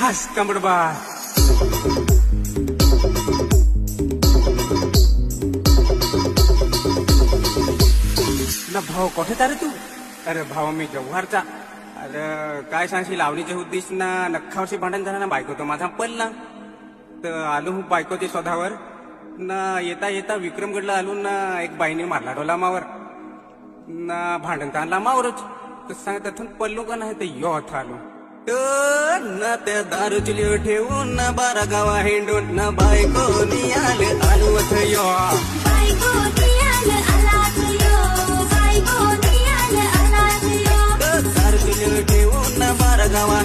हस कंबडबा ना भाऊ कुठे रे तू? अरे भाऊ मी जव्हारचा. अरे काय सांगशील लावणीचे उद्देश ना नखावशी भांडण झाला ना बायको तो माझा पडला तर आलो हूँ बायकोच्या शोधावर ना येता येता विक्रमगडला आलो ना एक बाईने मारला डोला मावर ना भांडण तर आणला मावरच तर सांग त्यातून पडलो का नाही तर योथ आलो ना त्या दारूची ठेवून ना बारा गावा हिंडून ना बायको नियाले आलो अथ यो दारूची ठेवून ना बारा गावा